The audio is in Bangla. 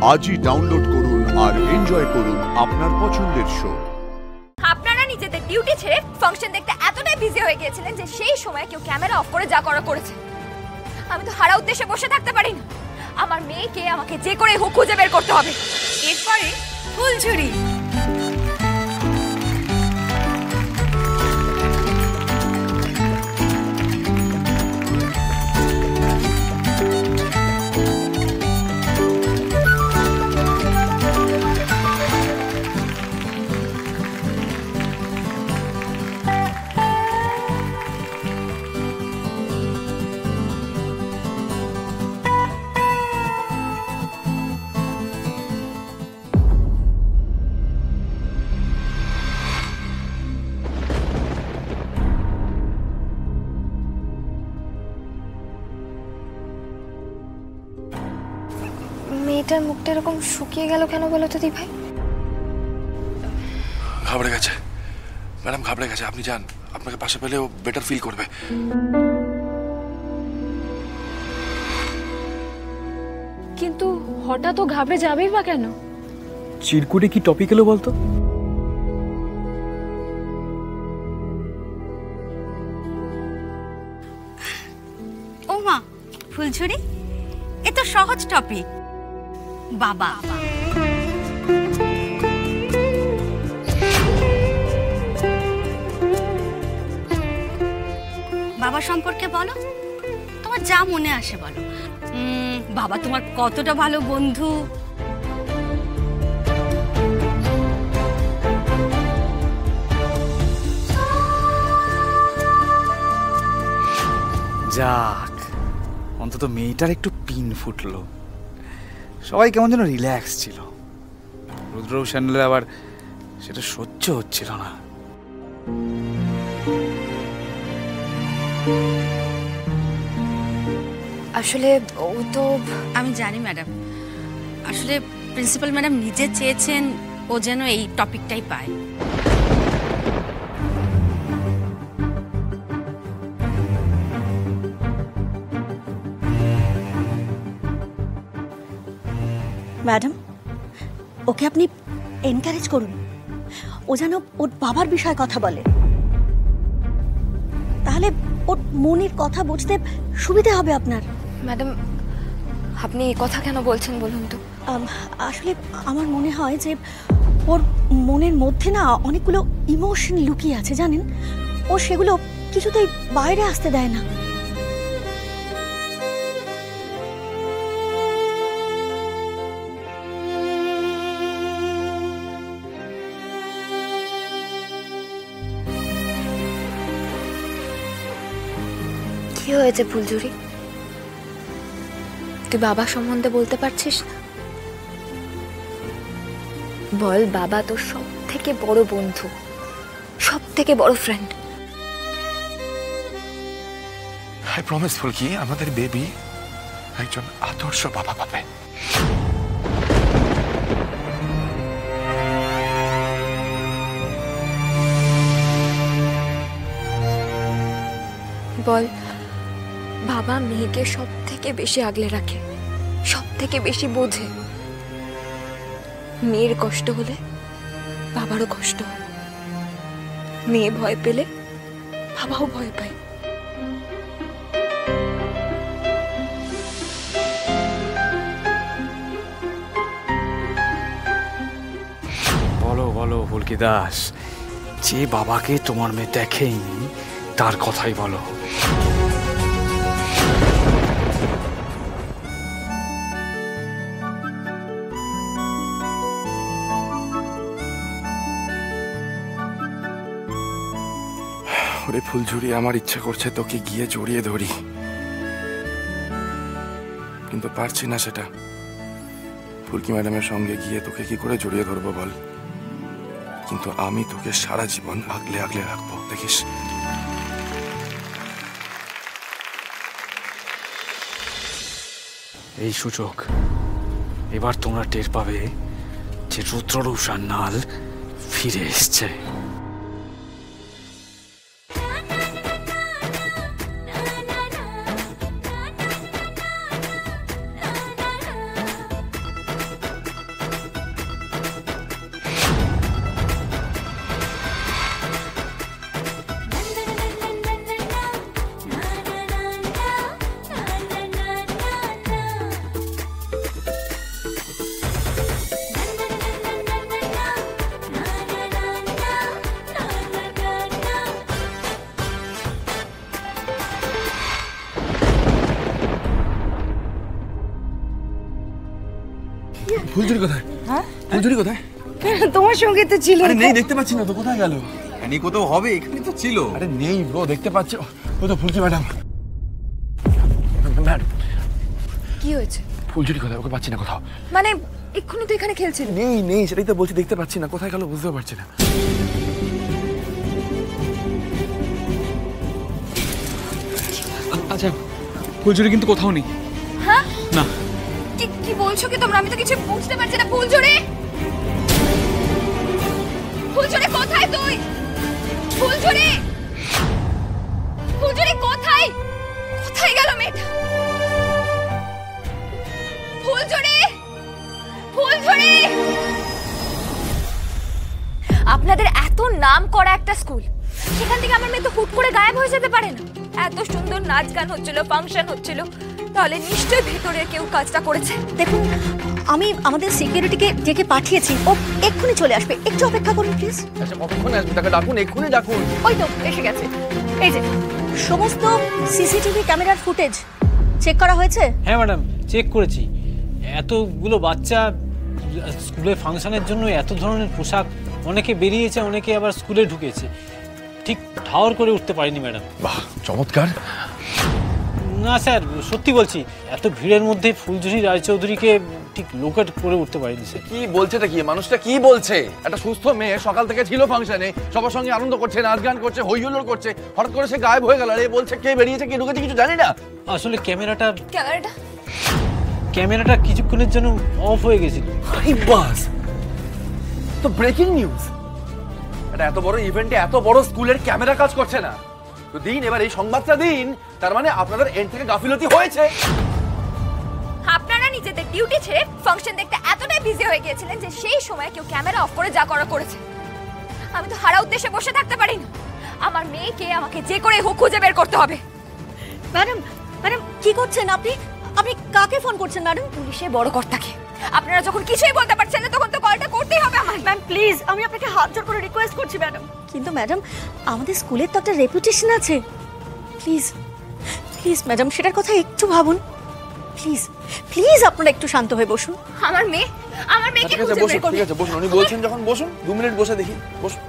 আজই ডাউনলোড করুন আর এনজয় করুন আপনার পছন্দের শো। আপনারা নিজেদের ডিউটি ছেড়ে ফাংশন দেখতে এতটাই বিজি হয়ে গিয়েছিলেন যে সেই সময় কেউ ক্যামেরা অফ করে যা করা করেছে। আমি তো হারা উদ্দেশ্যে বসে থাকতে পারি না। আমার মেয়েকে আমাকে যে করে হোক খুঁজে বের করতে হবে। এরপরে ফুলঝুরি। মেয়েটার মুখটা এরকম শুকিয়ে গেল কেন বলো তো ভাই? ঘাবড়ে গেছে ম্যাডাম, ঘাবড়ে গেছে। আপনি যান, আপনাকে পাশে পেলে ও বেটার ফিল করবে। কিন্তু হঠাৎ ও ঘাবড়ে যাবেই বা কেন? চিরকুটে কি টপিক এলো বলতো? ও মা, ফুলঝুরি এ তো সহজ টপিক। বাবা বাবা সম্পর্কে বলো, তোমার যা মনে আসে বলো। বাবা তোমার কতটা ভালো বন্ধু, যাক, অন্তত মেয়েটার একটু পিন ফুটলো। সবাই কেমন যেন রিল্যাক্স ছিল। রুদ্র চ্যানেলে আবার সেটা সহ্য হচ্ছিল না। আসলে ও তো, আমি জানি ম্যাডাম, আসলে প্রিন্সিপাল ম্যাডাম নিজে চেয়েছেন ও যেন এই টপিকটাই পায়। ম্যাডাম, ওকে আপনি এনকারেজ করুন। ও যেন ওর বাবার বিষয়ে কথা বলে, তাহলে ওর মনের কথা বুঝতে সুবিধা হবে আপনার। ম্যাডাম আপনি এই কথা কেন বলছেন বলুন তো? আসলে আমার মনে হয় যে ওর মনের মধ্যে না অনেকগুলো ইমোশন লুকিয়ে আছে, জানেন? ও সেগুলো কিছুতেই বাইরে আসতে দেয় না। কি হয়েছে ফুলঝুরি? তুই বাবা সম্বন্ধে বলতে পারছিস না? বল, বাবা তোর সব থেকে বড় বন্ধু, সব থেকে বড় ফ্রেন্ড। আই প্রমিস ফুলকি, আমাদের বেবি একজন আদর্শ বাবা পাবে। বল, বাবা মেয়েকে সব থেকে বেশি আগলে রাখে, সব থেকে বেশি বোঝে। মেয়ের কষ্ট হলে বাবারও কষ্ট হয়, মেয়ে ভয় পেলে বাবাও ভয় পায়। বলো বলো ফুলকি দাস, যে বাবাকে তোমার মেয়ে দেখেইনি তার কথাই বলো। ওরে ফুলঝুরি, আমার ইচ্ছা করছে তোকে গিয়ে জড়িয়ে ধরি, কিন্তু পারছি না সেটা। ফুলকি ম্যাডামের সঙ্গে গিয়ে তোকে কি করে জড়িয়ে ধরবো বল? কিন্তু আমি তোকে সারা জীবন আগলে আগলে রাখবো, দেখিস। এই সুযোগ এবার তোমরা টের পাবে যে রুদ্ররূষার নাল ফিরে এসছে। ফুলঝুরি কোথায়? হ্যাঁ ফুলঝুরি কোথায়? তোমার সঙ্গে তো ছিল। আরে নেই, দেখতে পাচ্ছি না তো, কোথায় গেল? এখানে কোথাও হবে, এখানে তো ছিল। আরে নেই ব্রো, দেখতে পাচ্ছি। ও তো ফুলকি ম্যাডাম। ম্যাডাম, কি হয়েছে? ফুলঝুরি কোথায়? ওকে পাচ্ছি না কোথাও। মানে এক্ষুনি তো এখানে খেলছিল। নেই নেই, সেটাই তো বলছি, দেখতে পাচ্ছি না, কোথায় গেল বুঝতেও পারছি না। আচ্ছা, ফুলঝুরি কিন্তু কোথাও নেই। হ্যাঁ? না। কি বলছো কি তোমরা? আমি তো কিছু বুঝতে পারছি না। ফুলঝুরি, ফুলঝুরি কোথায় তুই? ফুলঝুরি, ফুলঝুরি কোথায়? কোথায় গেল মেয়েটা? ফুলঝুরি, ফুলঝুরি! আপনাদের এত নাম করা একটা স্কুল, সেখান থেকে আমার মেয়ে তো হুট করে গায়েব হয়ে যেতে পারে না। এত সুন্দর নাচ গান হচ্ছিল, ফাংশন হচ্ছিল, তাহলে নিশ্চয়ই ভেতরে কেউ কাজটা করেছে। দেখুন, আমি আমাদের সিকিউরিটিকে ডেকে পাঠিয়েছি, ও এক্ষুনি চলে আসবে, একটু অপেক্ষা করুন প্লিজ। আচ্ছা, কতক্ষণ আসবে? তাকে ডাকুন, এক্ষুনি ডাকুন। ওই তো এসে গেছে। এই যে সমস্ত সিসিটিভি ক্যামেরার ফুটেজ চেক করা হয়েছে? হ্যাঁ ম্যাডাম, চেক করেছি। এতগুলো বাচ্চা স্কুলে ফাংশনের জন্য এত ধরনের পোশাক, অনেকে বেরিয়েছে, অনেকে আবার স্কুলে ঢুকেছে, ঠিক ঠাওর করে উঠতে পারিনি ম্যাডাম। বাহ, চমৎকার। না স্যার, সত্যি বলছি, এত ভিড়ের মধ্যে ফুলঝুরি রায়চৌধুরীকে ঠিক লোকেট করে উঠতে পারিনি স্যার। কি বলছেটা কি? মানুষটা কি বলছে? একটা সুস্থ মেয়ে সকাল থেকে ছিল ফাংশনে, সবার সঙ্গে আনন্দ করছে, নাচ গান করছে, হই হুল্লোড় করছে, হঠাৎ করে সে গায়েব হয়ে গেল। আর এ বলছে কে বেরিয়েছে কে ঢুকেছে কিছু জানি না। আসলে ক্যামেরাটা ক্যামেরাটা কিছুক্ষণের জন্য অফ হয়ে গেছিল। এই বাস তো ব্রেকিং নিউজ। এটা এত বড় ইভেন্টে এত বড় স্কুলের ক্যামেরা কাজ করছে না তো দিন, এবার এই সংবাদটা দিন। তার মানে আপনাদের এন্ড থেকে গাফিলতি হয়েছে। আপনারা নিজেদের ডিউটি ছেড়ে ফাংশন দেখতে এতটাই বিজি হয়ে গিয়েছিলেন যে সেই সময় কেউ ক্যামেরা অফ করে যা করা করেছে। আমি তো হারা উদ্দেশ্যে বসে থাকতে পারি না। আমার মেয়েকে আমাকে যে করে হোক খুঁজে বের করতে হবে। ম্যাডাম, ম্যাডাম কি করছেন আপনি? আপনি কাকে ফোন করছেন ম্যাডাম? পুলিশের বড় কর্তাকে। আপনারা যখন কিছুই বলতে পারছেন না তখন তো কলটা করতেই হবে আমার। ম্যাম প্লিজ, আমি আপনাকে হাত জোড় করে রিকোয়েস্ট করছি ম্যাডাম। কিন্তু ম্যাডাম, আমাদের স্কুলের তো একটা রেপুটেশন আছে। প্লিজ প্লিজ ম্যাডাম, সেটার কথা একটু ভাবুন। প্লিজ প্লিজ আপনারা একটু শান্ত হয়ে বসুন। আমার মেয়েকে ঠিক আছে, খুঁজে বসুন, বের করবে। ঠিক আছে, বসুন। উনি বলছেন যখন বসুন, 2 মিনিট বসে দেখি, বসুন।